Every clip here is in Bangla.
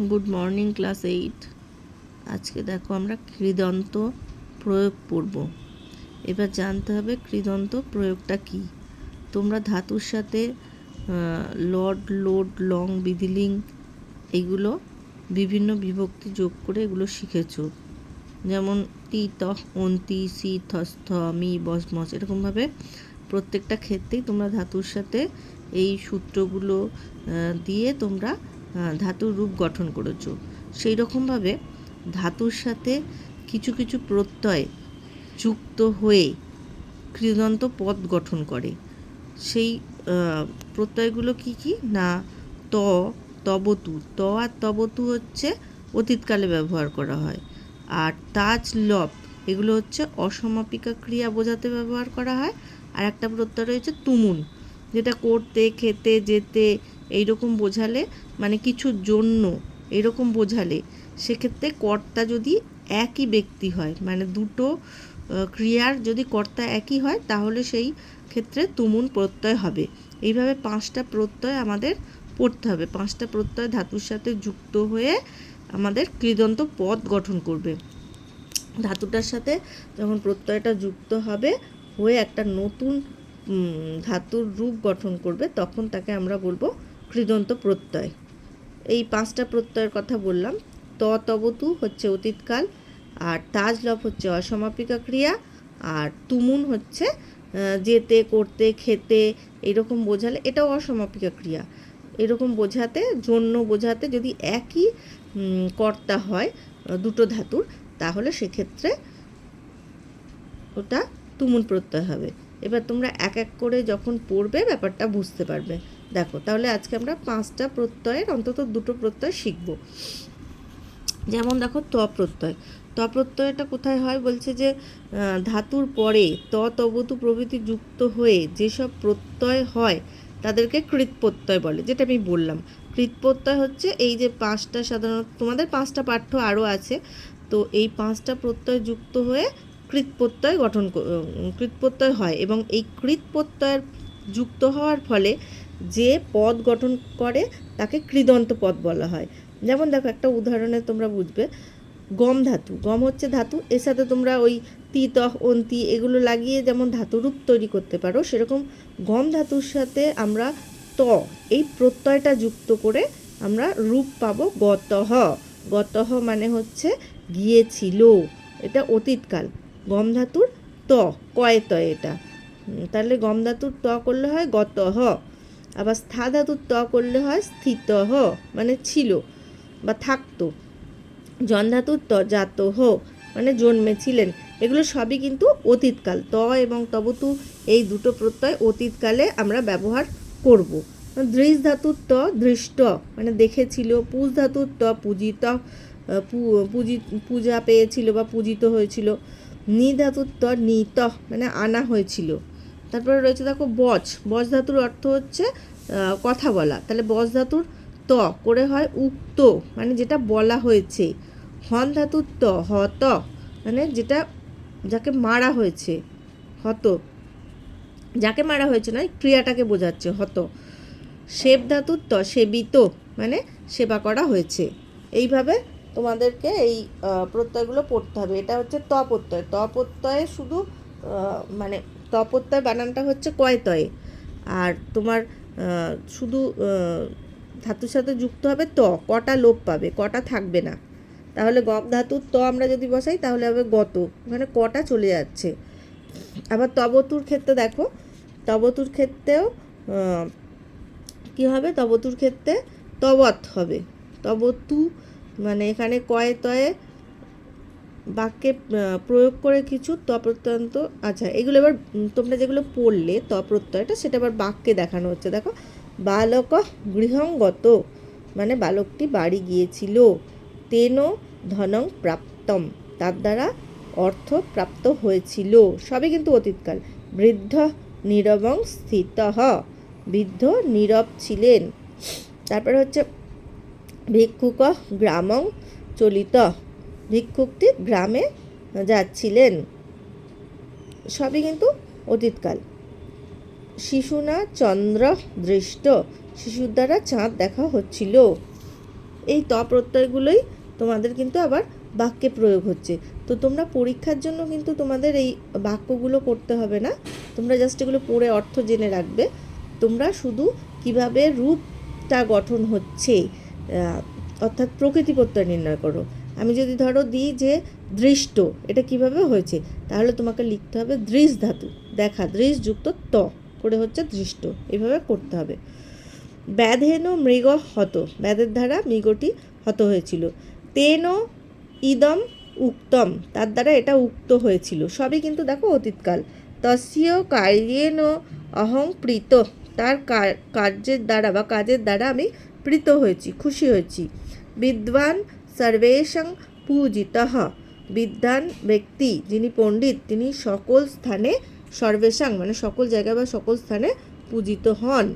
Good morning class 8। আজকে দেখো আমরা কৃদন্ত প্রয়োগ পড়ব। এবার জানতে হবে কৃদন্ত প্রয়োগটা কি। তোমরা ধাতুর সাথে লড, লোড, লং, বিধিলিং এগুলো বিভিন্ন বিভক্তি যোগ করে এগুলো শিখেছো। যেমন তি, তহ, অন্তি, সি, থস্থ, মি, বস, মস, এরকমভাবে প্রত্যেকটা ক্ষেত্রেই তোমরা ধাতুর সাথে এই সূত্রগুলো দিয়ে তোমরা ধাতুর রূপ গঠন করেছো। সেই রকমভাবে ধাতুর সাথে কিছু কিছু প্রত্যয় যুক্ত হয়ে কৃদন্ত পদ গঠন করে। সেই প্রত্যয়গুলো কি কি না, ত, তবতু। ত আর তবতু হচ্ছে অতীতকালে ব্যবহার করা হয়। আর তাজ, লপ এগুলো হচ্ছে অসমাপিকা ক্রিয়া বোঝাতে ব্যবহার করা হয়। আর একটা প্রত্যয় রয়েছে তুমুন, যেটা করতে, খেতে, যেতে এইরকম বোঝালে, মানে কিছুর জন্য এরকম বোঝালে, সেক্ষেত্রে কর্তা যদি একই ব্যক্তি হয়, মানে দুটো ক্রিয়ার যদি কর্তা একই হয়, তাহলে সেই ক্ষেত্রে তুমুন প্রত্যয় হবে। এইভাবে 5টা প্রত্যয় আমাদের পড়তে হবে। 5টা প্রত্যয় ধাতুর সাথে যুক্ত হয়ে আমাদের কৃদন্ত পদ গঠন করবে। ধাতুটার সাথে যখন প্রত্যয়টা যুক্ত হবে, হয়ে একটা নতুন ধাতুর রূপ গঠন করবে, তখন তাকে আমরা বলবো কৃদন্ত প্রত্যয়। এই 5টা প্রত্যয়ের কথা বললাম। ত, তবতু হচ্ছে অতীতকাল, আর তাজ, লপ হচ্ছে অসমাপিকা ক্রিয়া, আর তুমুন হচ্ছে যেতে, করতে, খেতে এরকম বোঝালে, এটাও অসমাপিকা ক্রিয়া। এরকম বোঝাতে, জন্য বোঝাতে যদি একই কর্তা হয় দুটো ধাতুর, তাহলে সেক্ষেত্রে ওটা তুমুন প্রত্যয় হবে। এবার তোমরা এক এক করে যখন পড়বে ব্যাপারটা বুঝতে পারবে। দেখো, তাহলে আজকে আমরা 5টা প্রত্যয়ের অন্তত 2টো প্রত্যয় শিখব। যেমন দেখো, ত প্রত্যয়। ত প্রত্যয়টা কোথায় হয় বলছে যে ধাতুর পরে ত, তবতু প্রভৃতি যুক্ত হয়ে যেসব প্রত্যয় হয় তাদেরকে কৃৎ প্রত্যয় বলে, যেটা আমি বললাম। কৃৎ প্রত্যয় হচ্ছে এই যে 5টা, সাধারণত তোমাদের 5টা পাঠ্য আরও আছে, তো এই 5টা প্রত্যয় যুক্ত হয়ে কৃৎ প্রত্যয় হয়, এবং এই কৃৎ প্রত্যয়ের যুক্ত হওয়ার ফলে যে পদ গঠন করে তাকে কৃদন্ত পদ বলা হয়। যেমন দেখো, একটা উদাহরণে তোমরা বুঝবে। গম ধাতু, গম হচ্ছে ধাতু, এর সাথে তোমরা ওই তি, তহ, অন্তি এগুলো লাগিয়ে যেমন ধাতুরূপ তৈরি করতে পারো, সেরকম গম ধাতুর সাথে আমরা ত এই প্রত্যয়টা যুক্ত করে আমরা রূপ পাবো গতহ। গতহ মানে হচ্ছে গিয়েছিল, এটা অতীতকাল। গম ধাতুর ত, কয় তয় এটা, তাহলে গম ধাতুর ত করলে হয় গতহ। আবার স্থা ধাতুর ত করলে হয় স্থিতহ, মানে ছিল বা থাকতো। জন ধাতুর ত, জাতহ মানে জন্মেছিলেন। এগুলো সবই কিন্তু অতীতকাল। ত এবং তবতু এই দুটো প্রত্যয় অতীতকালে আমরা ব্যবহার করব। দৃশ ধাতুর ত, দৃষ্ট মানে দেখেছিল। পুজ ধাতুর ত, পূজিত পূজা পেয়েছিল বা পূজিত হয়েছিল। নি ধাতুর ত, নীত মানে আনা হয়েছিল। তারপরে রয়েছে দেখো বচ। বচ ধাতুর অর্থ হচ্ছে কথা বলা, তাহলে বচ ধাতুর ত করে হয় উক্ত মানে যেটা বলা হয়েছে। হন ধাতুর ত, হত মানে যেটা, যাকে মারা হয়েছে। হত যাকে মারা হয়েছে নয়, ক্রিয়াটাকে বোঝাচ্ছে, হত। সেব ধাতুর ত, সেবিত মানে সেবা করা হয়েছে। এইভাবে তোমাদেরকে এই প্রত্যয়গুলো পড়তে হবে। এটা হচ্ছে ত প্রত্যয়। ত প্রত্যয়ে শুধু মানে ত প্রত্যয় বানানটা হচ্ছে কয় তয়ে, আর তোমার শুধু ধাতুর সাথে যুক্ত হবে ত, কটা লোপ পাবে, কটা থাকবে না। তাহলে গম ধাতুর ত আমরা যদি বসাই তাহলে হবে গত, ওখানে কটা চলে যাচ্ছে। আবার তবতুর ক্ষেত্রে দেখো, তবতুর ক্ষেত্রেও কি হবে, তবতুর ক্ষেত্রে তবৎ হবে। তবতু মানে এখানে কয় তয়ে বাক্যে প্রয়োগ করে কিছু তপ্রত্যন্ত। আচ্ছা, এগুলো এবার তোমরা যেগুলো পড়লে তপ্রত্যয়টা, সেটা আবার বাক্যে দেখানো হচ্ছে। দেখো, বালক গৃহঙ্গত মানে বালকটি বাড়ি গিয়েছিল। তেন ধনং প্রাপ্তম তার দ্বারা অর্থ প্রাপ্ত হয়েছিল, সবই কিন্তু অতীতকাল। বৃদ্ধ নীরবং স্থিতঃ বৃদ্ধ নীরব ছিলেন। তারপরে হচ্ছে ভিক্ষুক গ্রামং চলিত ভিক্ষুকটি গ্রামে যাচ্ছিলেন, সবই কিন্তু অতীতকাল। শিশুনা চন্দ্র দৃষ্ট শিশুর দ্বারা চাঁদ দেখা হচ্ছিল। এই ত প্রত্যয়গুলোই তোমাদের কিন্তু আবার বাক্যে প্রয়োগ হচ্ছে। তো তোমরা পরীক্ষার জন্য কিন্তু তোমাদের এই বাক্যগুলো করতে হবে না, তোমরা জাস্ট এগুলো পড়ে অর্থ জেনে রাখবে। তোমরা শুধু কিভাবে রূপটা গঠন হচ্ছে অর্থাৎ প্রকৃতি প্রত্যয় নির্ণয় করো। আমি যদি ধরো দিই যে দৃষ্ট, এটা কিভাবে হয়েছে, তাহলে তোমাকে লিখতে হবে দৃশ ধাতু, দেখা, দৃশ যুক্ত ত করে হচ্ছে দৃষ্ট, এভাবে করতে হবে। ব্যাধেন মৃগ হত, ব্যাধের দ্বারা মৃগটি হত হয়েছিল। তেন ইদম উক্তম, তার দ্বারা এটা উক্ত হয়েছিল, সবই কিন্তু দেখো অতীতকাল। তস্য কার্যেন অহং প্রীত, তার কার্যের দ্বারা বা কাজের দ্বারা আমি প্রীত হয়েছি, খুশি হয়েছি। বিদ্বান সর্বেষাং পূজিতঃ, বিদ্বান ব্যক্তি যিনি পণ্ডিত তিনি সকল স্থানে, সর্বেষাং মানে সকল জায়গায় বা সকল স্থানে পূজিত হন।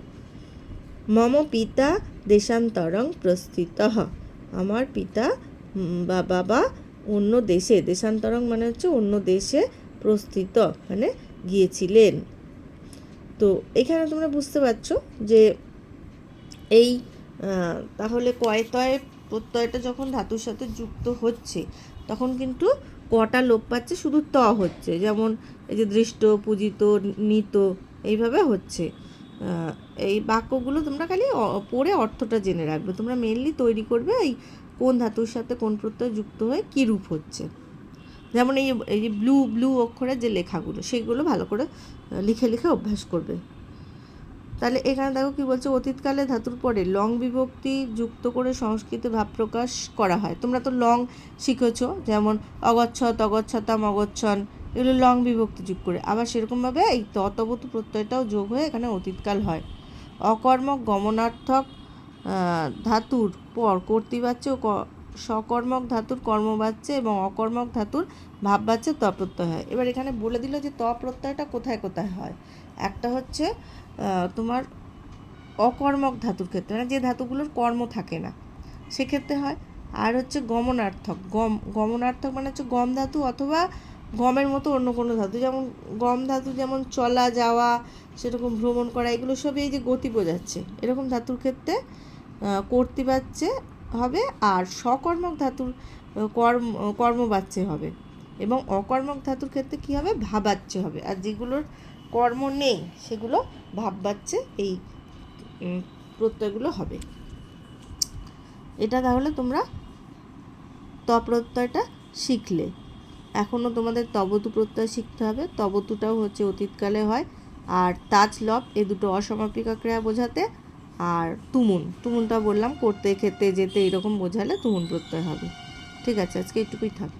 মম পিতা দেশান্তরং প্রস্থিতঃ, আমার পিতা বা বাবা অন্য দেশে, দেশান্তরং মানে হচ্ছে অন্য দেশে, প্রস্থিত মানে গিয়েছিলেন। তো এখানে তোমরা বুঝতে পারছো যে এই তাহলে কয়তয় প্রত্যয়টা যখন ধাতুর সাথে যুক্ত হচ্ছে তখন কিন্তু কটা লোপ পাচ্ছে, শুধু ত হচ্ছে। যেমন এই যে দৃষ্ট, পূজিত, নীত, এইভাবে হচ্ছে। এই বাক্যগুলো তোমরা খালি পড়ে অর্থটা জেনে রাখবে। তোমরা মেনলি তৈরি করবে এই কোন ধাতুর সাথে কোন প্রত্যয় যুক্ত হয়ে কী রূপ হচ্ছে। যেমন এই যে ব্লু ব্লু অক্ষরের যে লেখাগুলো সেগুলো ভালো করে লিখে লিখে অভ্যাস করবে। তাহলে এখানে দেখো কি বলছে, অতীতকালে ধাতুর পরে লং বিভক্তি যুক্ত করে সংস্কৃতে ভাব প্রকাশ করা হয়। তোমরা তো লং শিখেছো, যেমন অগচ্ছত, অগচ্ছতাম, অগচ্ছন, এগুলো লং বিভক্তি যোগ করে। আবার সেরকমভাবে এই ততবতু প্রত্যয়টাও যোগ হয়ে এখানে অতীতকাল হয়। অকর্মক গমনার্থক ধাতুর পর কর্তৃবাচ্য ও সকর্মক ধাতুর কর্মবাচ্যে এবং অকর্মক ধাতুর ভাববাচ্যে ত প্রত্যয় হয়। এবার এখানে বলে দিল যে ত প্রত্যয়টা কোথায় কোথায় হয়। একটা হচ্ছে তোমার অকর্মক ধাতুর ক্ষেত্রে, মানে যে ধাতুগুলোর কর্ম থাকে না সেক্ষেত্রে হয়। আর হচ্ছে গমনার্থক, গমনার্থক মানে হচ্ছে গম ধাতু অথবা গমের মতো অন্য কোনো ধাতু, যেমন গম ধাতু যেমন চলা যাওয়া, সেরকম ভ্রমণ করা, এগুলো সবই এই যে গতি বোঝাচ্ছে, এরকম ধাতুর ক্ষেত্রে কর্তৃবাচ্যে হবে। আর সকর্মক ধাতুর কর্মবাচ্যে হবে। এবং অকর্মক ধাতুর ক্ষেত্রে কী হবে, ভাবাচ্যে হবে। আর যেগুলোর কর্ম নেই সেগুলো ভাববাচ্যে এই প্রত্যয়গুলো হবে। এটা তাহলে তোমরা ত প্রত্যয়টা শিখলে। এখনও তোমাদের তবতু প্রত্যয় শিখতে হবে। তবতুটাও হচ্ছে অতীতকালে হয়। আর তাজ লব এ দুটো অসমাপিকা ক্রিয়া বোঝাতে। আর তুমুনটা বললাম করতে, খেতে, যেতে এরকম বোঝালে তুমুন প্রত্যয় হবে। ঠিক আছে, আজকে এইটুকুই থাক।